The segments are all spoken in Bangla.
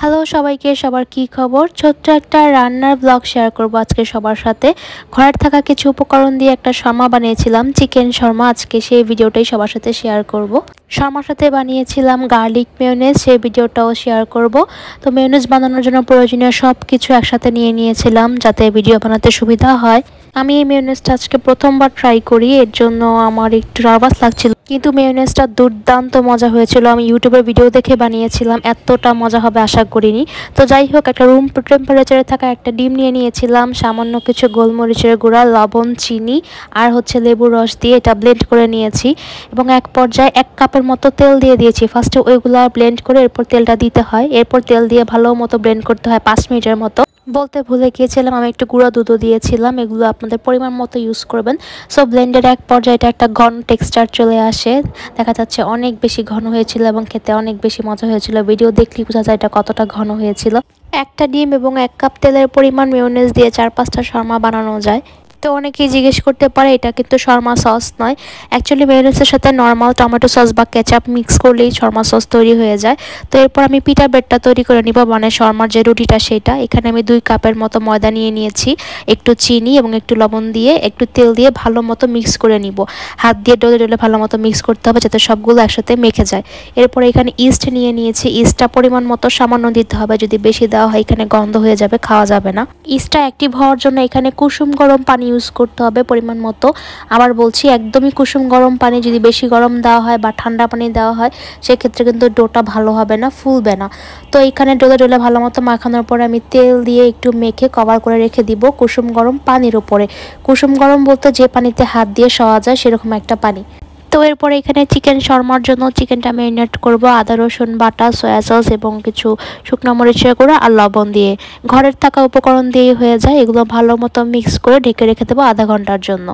হ্যালো সবাইকে, সবার কি খবর? ছোট্ট একটা রান্নার ব্লগ শেয়ার করব আজকে সবার সাথে। ঘরের থাকা কিছু উপকরণ দিয়ে একটা শর্মা বানিয়েছিলাম, চিকেন শর্মা। আজকে সেই ভিডিওটাই সবার সাথে শেয়ার করব। শর্মার সাথে বানিয়েছিলাম গার্লিক মেয়োনেজ, সেই ভিডিওটাও শেয়ার করব। তো মেয়োনেজ বানানোর জন্য প্রয়োজনীয় সব কিছু একসাথে নিয়ে নিয়েছিলাম যাতে ভিডিও বানাতে সুবিধা হয়। আমি এই মেয়োনেজটা আজকে প্রথমবার ট্রাই করি, এর জন্য আমার একটু নার্ভাস লাগছিল, কিন্তু মেয়োনেজটা দুর্দান্ত মজা হয়েছিল। আমি ইউটিউবের ভিডিও দেখে বানিয়েছিলাম, এতটা মজা হবে আশা করিনি। তো যাই হোক, একটা রুম টেম্পারেচারে থাকা একটা ডিম নিয়ে নিয়েছিলাম, সামান্য কিছু গোলমরিচের গুঁড়া, লবণ, চিনি আর লেবুর রস দিয়ে এটা ব্লেন্ড করে নিয়েছি এবং এক পর্যায়ে 1 কাপের মতো তেল দিয়ে দিয়েছি। ফার্স্টে ওইগুলো ব্লেন্ড করে এরপর তেলটা দিতে হয়, এরপর তেল দিয়ে ভালো মতো ব্লেন্ড করতে হয় 5 মিনিটের মতো। বলতে ভুলে গিয়েছিলাম, আমি একটু গুঁড়া দুধও দিয়েছিলাম, এগুলো আপনাদের পরিমাণ মতো ইউজ করবেন। সো ব্লেন্ডের এক পর্যায়ে এটা একটা ঘন টেক্সচার চলে আসে, দেখা যাচ্ছে অনেক বেশি ঘন হয়েছিল এবং খেতে অনেক বেশি মজা হয়েছিল। ভিডিও দেখলেই বোঝা যায় এটা কতটা ঘন হয়েছিল। একটা ডিম এবং 1 কাপ তেলের পরিমাণ মেয়োনেজ দিয়ে 4-5টা শর্মা বানানো যায়। তো অনেকেই জিজ্ঞেস করতে পারে এটা কিন্তু শর্মা সস নয়, অ্যাকচুয়ালি মেয়োনেজের সাথে নর্মাল টমেটো সস বা কেচাপ মিক্স করলেই শর্মা সস তৈরি হয়ে যায়। তো এরপর আমি পিঠা ব্রেডটা তৈরি করে নিব, মানে শর্মার যে রুটিটা সেটা। এখানে আমি 2 কাপের মতো ময়দা নিয়ে নিয়েছি, একটু চিনি এবং একটু লবণ দিয়ে একটু তেল দিয়ে ভালো মতো মিক্স করে নিব। হাত দিয়ে ডলে ডলে ভালো মতো মিক্স করতে হবে যাতে সবগুলো একসাথে মেখে যায়। এরপর এখানে ইস্ট নিয়ে নিয়েছি, ইস্টটা পরিমাণ মতো সামান্য দিতে হবে, যদি বেশি দেওয়া হয় এখানে গন্ধ হয়ে যাবে, খাওয়া যাবে না। ইস্টটা অ্যাক্টিভ হওয়ার জন্য এখানে কুসুম গরম পানি ইউজ করতে হবে পরিমাণ মতো। আবার বলছি, একদমই কুসুম গরম পানি, যদি বেশি গরম দেওয়া হয় বা ঠান্ডা পানি দেওয়া হয় সেক্ষেত্রে কিন্তু ডোটা ভালো হবে না, ফুলবে না। তো এখানে ডলে ডলে ভালো মতো মাখানোর পরে আমি তেল দিয়ে একটু মেখে কভার করে রেখে দিব কুসুম গরম পানির উপরে। কুসুম গরম বলতে যে পানিতে হাত দিয়ে শোয়া যায় সেরকম একটা পানি। তো এরপরে এখানে চিকেন শর্মার জন্য চিকেনটা ম্যারিনেট করব আদা রসুন বাটা, সয়া সস এবং কিছু শুকনো মরিচের গুঁড়া আর লবণ দিয়ে। ঘরের থাকা উপকরণ দিয়ে হয়ে যায়, এগুলো ভালো মতো মিক্স করে ঢেকে রেখে দেবো আধা ঘন্টার জন্য।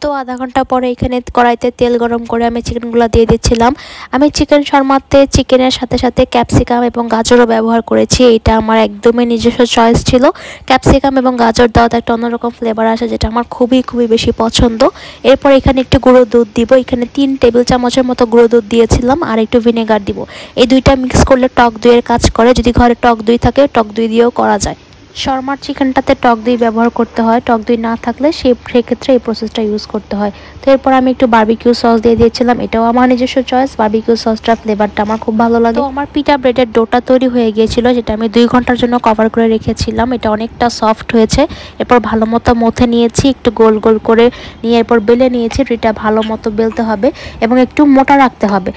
তো আধা ঘন্টা পরে এখানে কড়াইতে তেল গরম করে আমি চিকেনগুলো দিয়ে দিচ্ছিলাম। আমি চিকেন শর্মাতে চিকেনের সাথে সাথে ক্যাপসিকাম এবং গাজরও ব্যবহার করেছি, এটা আমার একদমই নিজস্ব চয়েস ছিল। ক্যাপসিকাম এবং গাজর দেওয়াতে একটা অন্যরকম ফ্লেভার আসে, যেটা আমার খুবই বেশি পছন্দ। এরপর এখানে একটু গুঁড়ো দুধ দিব, এখানে 3 টেবিল চামচের মতো গুঁড়ো দুধ দিয়েছিলাম আর একটু ভিনেগার দিব। এই দুইটা মিক্স করলে টক দইয়ের কাজ করে, যদি ঘরে টক দই থাকে টক দই দিয়েও করা যায়। শর্মার চিকেনটাতে টক দই ব্যবহার করতে হয়, টক দই না থাকলে সেক্ষেত্রে এই প্রসেসটা ইউজ করতে হয়। তো এরপর আমি একটু বারবিকিউ সস দিয়ে দিয়েছিলাম, এটাও আমার নিজস্ব চয়েস। বারবিকিউ সসটা ফ্লেভারটা আমার খুব ভালো লাগে। তো আমার পিঠা ব্রেডের ডোটা তৈরি হয়ে গিয়েছিল, যেটা আমি 2 ঘন্টার জন্য কভার করে রেখেছিলাম। এটা অনেকটা সফট হয়েছে। এরপর ভালো মতো মথে নিয়েছি, একটু গোল গোল করে নিয়ে এরপর বেলে নিয়েছি। রুটিটা ভালো মতো বেলতে হবে এবং একটু মোটা রাখতে হবে।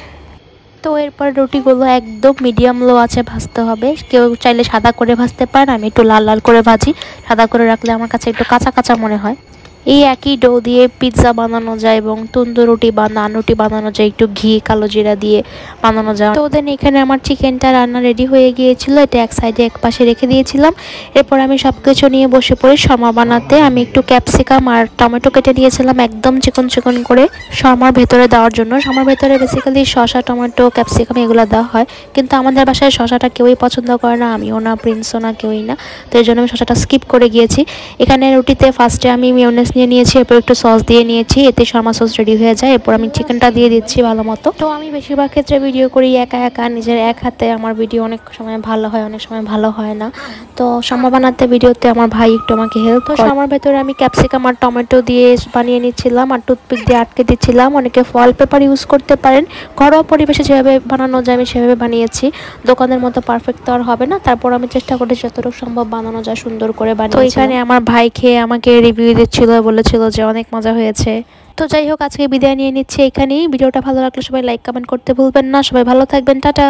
তো এরপর রুটিগুলো একদম মিডিয়াম লো আছে ভাজতে হবে। কেউ চাইলে সাদা করে ভাজতে পারেন, আমি একটু লাল লাল করে ভাজি। সাদা করে রাখলে আমার কাছে একটু কাঁচা কাঁচা মনে হয়। এই একই ডো দিয়ে পিৎজা বানানো যায় এবং তন্দুর রুটি বা নান রুটি বানানো যায়, একটু ঘি কালো জিরা দিয়ে বানানো যায়। তো দেন এখানে আমার চিকেনটা রান্না রেডি হয়ে গিয়েছিল, এটা এক সাইডে এক পাশে রেখে দিয়েছিলাম। এরপর আমি সব কিছু নিয়ে বসে পড়ি শর্মা বানাতে। আমি একটু ক্যাপসিকাম আর টমেটো কেটে নিয়েছিলাম একদম চিকন চিকন করে শর্মার ভেতরে দেওয়ার জন্য। শর্মার ভেতরে বেসিক্যালি শসা, টমেটো, ক্যাপসিকাম এগুলো দেওয়া হয়, কিন্তু আমাদের বাসায় শসাটা কেউই পছন্দ করে না, আমিও না, প্রিন্সও না, কেউই না। তো এই জন্য আমি শসাটা স্কিপ করে গিয়েছি। এখানে রুটিতে ফার্স্টে আমি মেয়োনেজ নিয়ে নিয়েছি, এরপর একটু সস দিয়ে নিয়েছি, এতে শর্মা সস রেডি হয়ে যায়। এরপর আমি চিকেনটা দিয়ে দিচ্ছি ভালো মতো। তো আমি বেশিরভাগ ক্ষেত্রে ভিডিও করি একা একা, নিজের এক হাতে। আমার ভিডিও অনেক সময় ভালো হয়, অনেক সময় ভালো হয় না। তো শর্মা বানাতে ভিডিওতে আমার ভাই একটু আমাকে হেল্প করে। শর্মার ভেতরে আমি ক্যাপসিকাম আর টমেটো দিয়ে বানিয়ে নিচ্ছিলাম আর টুথপিক দিয়ে আটকে দিচ্ছিলাম। অনেকে ফয়েল পেপার ইউজ করতে পারেন, ঘরোয়া পরিবেশে যেভাবে বানানো যায় আমি সেভাবে বানিয়েছি। দোকানের মতো পারফেক্ট তো আর হবে না, তারপর আমি চেষ্টা করেছি যতটুকু সম্ভব বানানো যায় সুন্দর করে বানিয়ে। তো এখানে আমার ভাই খেয়ে আমাকে রিভিউ দিচ্ছিল, বলেছিল যে অনেক মজা হয়েছে। তো যাই হোক, আজকে বিদায় নিয়ে নিচ্ছি এখানেই। ভিডিওটা ভালো লাগলে সবাই লাইক কমেন্ট করতে ভুলবেন না। সবাই ভালো থাকবেন, টাটা।